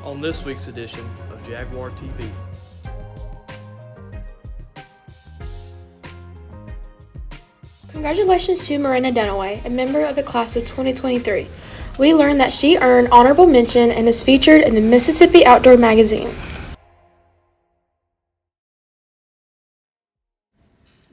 on this week's edition of Jaguar TV. Congratulations to Marina Dunaway, a member of the class of 2023. We learned that she earned honorable mention and is featured in the Mississippi Outdoor Magazine.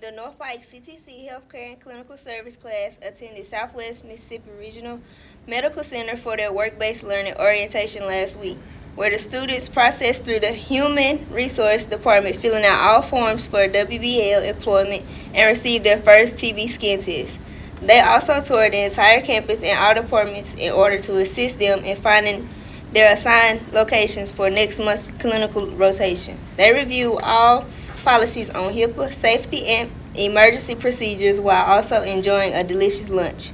The North Pike CTC Healthcare and Clinical Service class attended Southwest Mississippi Regional Medical Center for their work-based learning orientation last week, where the students processed through the Human Resource Department, filling out all forms for WBL employment and received their first TB skin test. They also toured the entire campus and all departments in order to assist them in finding their assigned locations for next month's clinical rotation. They reviewed all policies on HIPAA, safety, and emergency procedures while also enjoying a delicious lunch.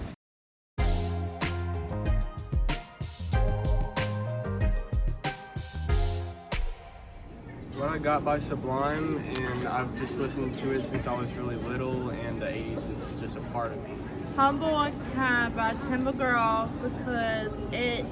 What I got by Sublime, and I've just listened to it since I was really little, and the 80s is just a part of me. Humble and Kind by Timber Girl because it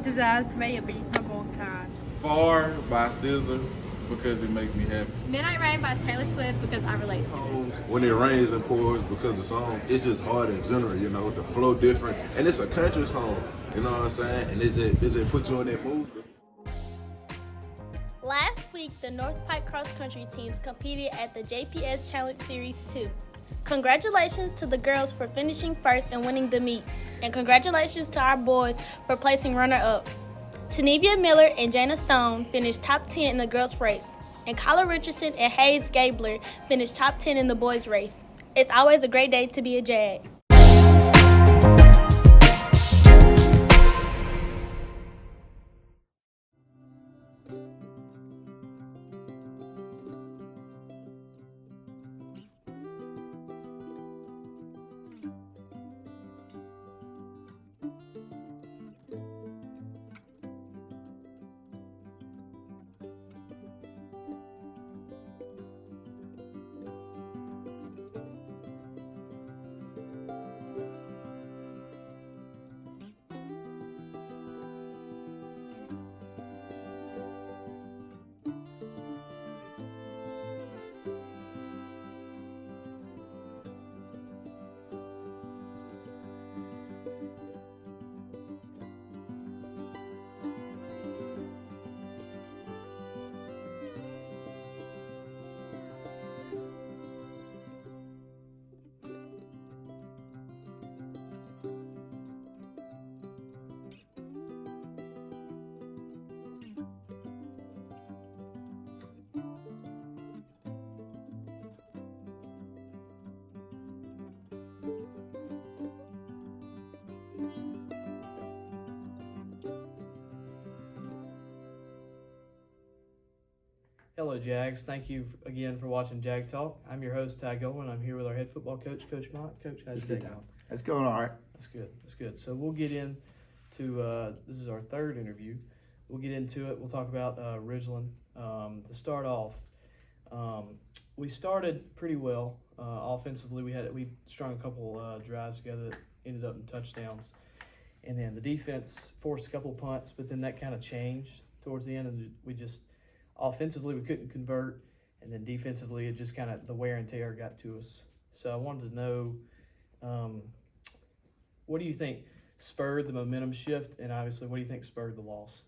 deserves to be humble and kind. Far by SZA because it makes me happy. Midnight Rain by Taylor Swift because I relate to it. When it rains and pours, because the song, it's just hard in general, you know, the flow different. And it's a country song, you know what I'm saying? And it just puts you in that mood. Last week, the North Pike Cross Country teams competed at the JPS Challenge Series 2. Congratulations to the girls for finishing first and winning the meet, and congratulations to our boys for placing runner-up. Tanevia Miller and Jana Stone finished top 10 in the girls' race, and Kyla Richardson and Hayes Gabler finished top 10 in the boys' race. It's always a great day to be a Jag. Hello, Jags. Thank you again for watching Jag Talk. I'm your host, Ty Goldman. I'm here with our head football coach, Coach Mott. Coach, how's it going? It's going all right. That's good. That's good. So we'll get into this is our third interview. We'll get into it. We'll talk about Ridgeland. To start off, we started pretty well offensively. We strung a couple drives together that ended up in touchdowns, and then the defense forced a couple of punts, but then that kind of changed towards the end, and we just offensively we couldn't convert, and then defensively it just kind of the wear and tear got to us. So I wanted to know, what do you think spurred the momentum shift, and obviously what do you think spurred the loss?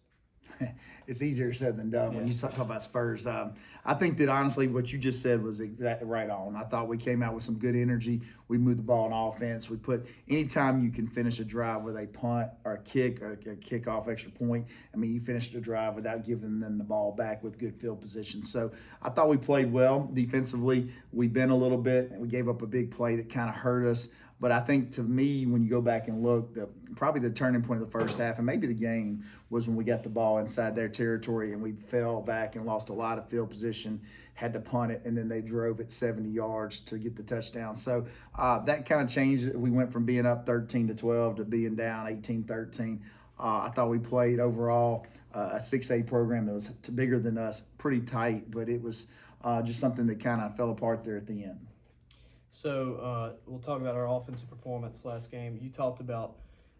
It's easier said than done when you talk about Spurs. I think that honestly what you just said was exactly right on. I thought we came out with some good energy. We moved the ball on offense. We put anytime you can finish a drive with a punt or a kick or a kickoff extra point, I mean, you finished the drive without giving them the ball back with good field position. So I thought we played well defensively. We bent a little bit and we gave up a big play that kind of hurt us. But I think to me, when you go back and look, probably the turning point of the first half and maybe the game was when we got the ball inside their territory and we fell back and lost a lot of field position, had to punt it, and then they drove it 70 yards to get the touchdown. So that kind of changed. We went from being up 13-12 to being down 18-13. I thought we played overall a 6A program that was bigger than us, pretty tight, but it was just something that kind of fell apart there at the end. So we'll talk about our offensive performance last game. You talked about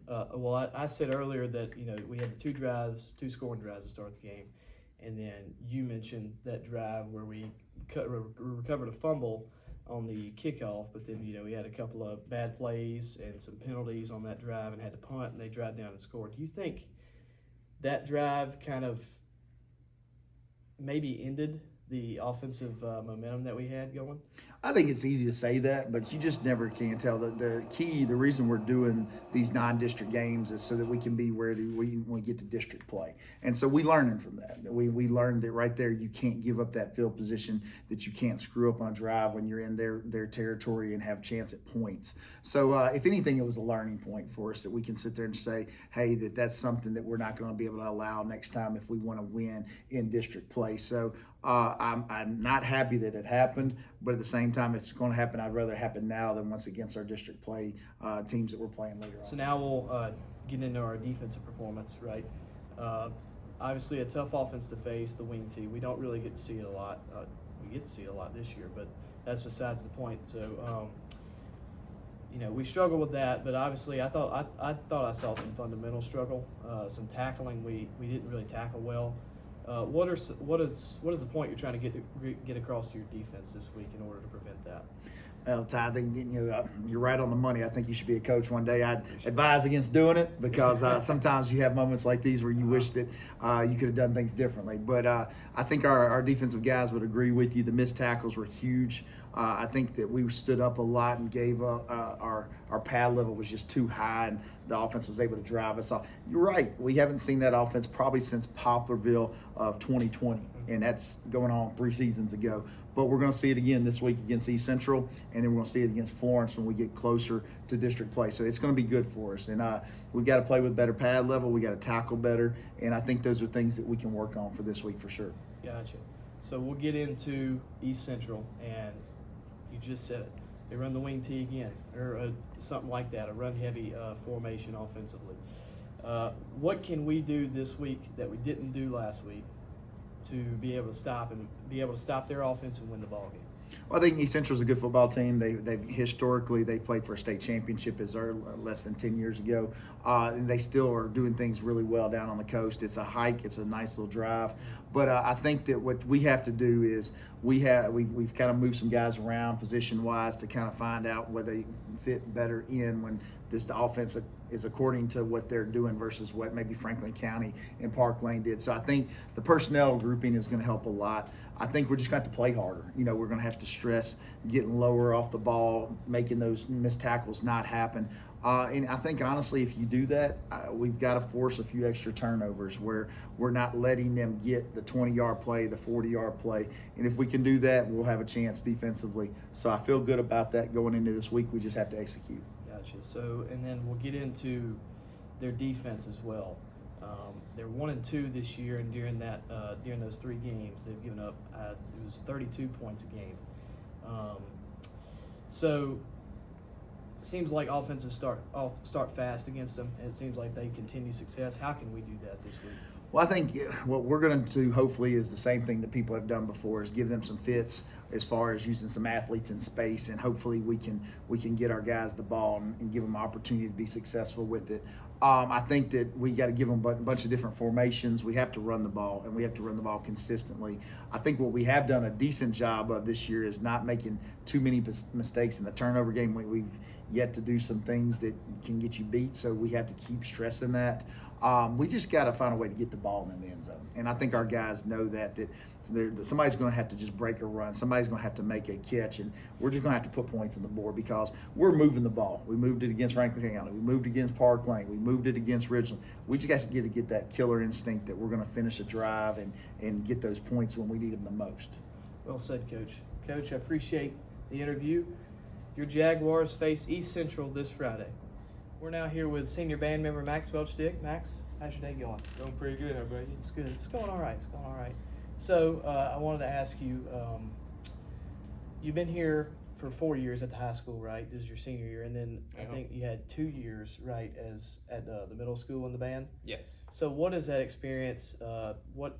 Well, I said earlier that we had the two scoring drives to start the game, and then you mentioned that drive where we recovered a fumble on the kickoff, but then we had a couple of bad plays and some penalties on that drive and had to punt, and they drive down and scored. Do you think that drive kind of maybe ended the offensive momentum that we had going? I think it's easy to say that, but you just never can tell. The reason we're doing these non-district games is so that we can be ready when we get to district play. And so we learning from that. We learned that right there you can't give up that field position, that you can't screw up on a drive when you're in their territory and have a chance at points. So if anything, it was a learning point for us that we can sit there and say, hey, that's something that we're not going to be able to allow next time if we want to win in district play. So I'm not happy that it happened, but at the same time, it's going to happen. I'd rather it happen now than once against our district play teams that we're playing later on. So now we'll get into our defensive performance, right? Obviously, a tough offense to face, the wing tee. We don't really get to see it a lot. We get to see it a lot this year, but that's besides the point. So, we struggle with that, but obviously, I thought I saw some fundamental struggle, some tackling. We didn't really tackle well. What is the point you're trying to get across to your defense this week in order to prevent that? Well, Ty, I think you're right on the money. I think you should be a coach one day. I'd advise against doing it because sometimes you have moments like these where you wish that you could have done things differently. But I think our defensive guys would agree with you. The missed tackles were huge. I think that we stood up a lot and gave our pad level was just too high, and the offense was able to drive us off. You're right. We haven't seen that offense probably since Poplarville of 2020, and that's going on 3 seasons ago. But we're going to see it again this week against East Central, and then we're going to see it against Florence when we get closer to district play. So it's going to be good for us. And we've got to play with better pad level. We got to tackle better, and I think those are things that we can work on for this week for sure. Gotcha. So we'll get into East Central, and you just said it. They run the wing tee again, or something like that, a run-heavy formation offensively. What can we do this week that we didn't do last week to be able to stop their offense and win the ball game? Well, I think East Central's a good football team. They historically played for a state championship less than 10 years ago, and they still are doing things really well down on the coast. It's a hike. It's a nice little drive. But I think that what we have to do is we've kind of moved some guys around position-wise to kind of find out where they fit better in when the offense is according to what they're doing versus what maybe Franklin County and Park Lane did. So I think the personnel grouping is going to help a lot. I think we're just going to have to play harder. We're going to have to stress getting lower off the ball, making those missed tackles not happen. And I think, honestly, if you do that, we've got to force a few extra turnovers where we're not letting them get the 20-yard play, the 40-yard play. And if we can do that, we'll have a chance defensively. So I feel good about that going into this week. We just have to execute. Gotcha. So, and then we'll get into their defense as well. They're 1-2 this year, and during those 3 games, they've given up it was 32 points a game. So it seems like offenses start fast against them, and it seems like they continue success. How can we do that this week? Well, I think what we're going to do, hopefully, is the same thing that people have done before, is give them some fits as far as using some athletes in space, and hopefully we can get our guys the ball and give them an opportunity to be successful with it. I think that we got to give them a bunch of different formations. We have to run the ball, and we have to run the ball consistently. I think what we have done a decent job of this year is not making too many mistakes in the turnover game. We've yet to do some things that can get you beat, so we have to keep stressing that. We just got to find a way to get the ball in the end zone. And I think our guys know that somebody's going to have to just break a run. Somebody's going to have to make a catch, and we're just going to have to put points on the board because we're moving the ball. We moved it against Franklin County. We moved it against Park Lane. We moved it against Ridgeland. We just got to get that killer instinct that we're going to finish a drive and get those points when we need them the most. Well said, Coach. Coach, I appreciate the interview. Your Jaguars face East Central this Friday. We're now here with senior band member Max Belchdick. Max, how's your day going? Going pretty good, how about you? It's good. It's going all right. So I wanted to ask you, you've been here for 4 years at the high school, right? This is your senior year, and then I think you had 2 years, right, as at the middle school in the band. Yeah. So what is that experience? What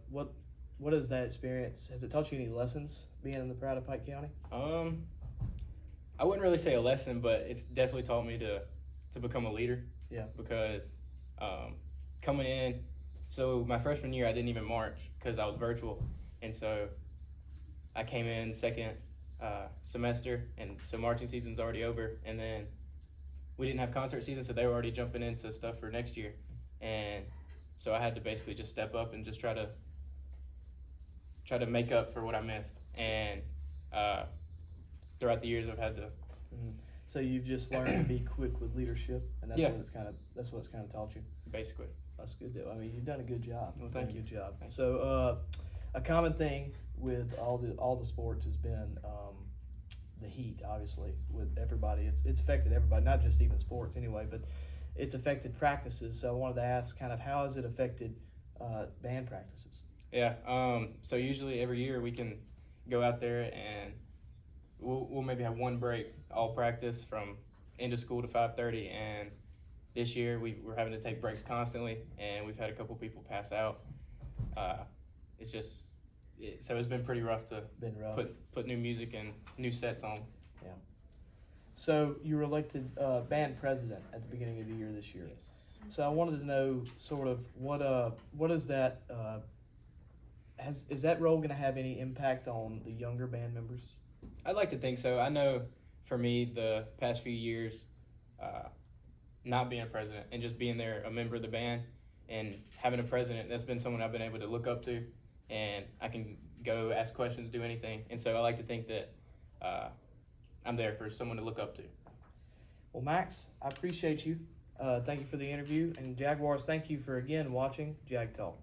is that experience? Has it taught you any lessons being in the Pride of Pike County? I wouldn't really say a lesson, but it's definitely taught me to become a leader. Yeah. Because coming in, so my freshman year I didn't even march because I was virtual, and so I came in second semester, and so marching season's already over, and then we didn't have concert season, so they were already jumping into stuff for next year, and so I had to basically just step up and just try to make up for what I missed, and throughout the years I've had to. So you've just learned to be quick with leadership, and that's Yeah. what it's kind of taught you. Basically. That's good. I mean, you've done a good job. Well, You've done thank you. a good job. Thank you. So, a common thing with all the sports has been the heat. Obviously, with everybody, it's affected everybody, not just even sports anyway, but it's affected practices. So I wanted to ask, kind of, how has it affected band practices? Yeah. So usually every year we can go out there and we'll maybe have one break all practice from end of school to 5:30, and this year we're having to take breaks constantly, and we've had a couple people pass out. It's just so it's been pretty rough to put new music and new sets on. Yeah. So you were elected band president at the beginning of the year this year. Yes. So I wanted to know sort of what is that is that role going to have any impact on the younger band members? I'd like to think so. I know for me the past few years, not being a president and just being there a member of the band and having a president, that's been someone I've been able to look up to, and I can go ask questions, do anything. And so I like to think that I'm there for someone to look up to. Well, Max, I appreciate you. Thank you for the interview. And Jaguars, thank you for again watching Jag Talk.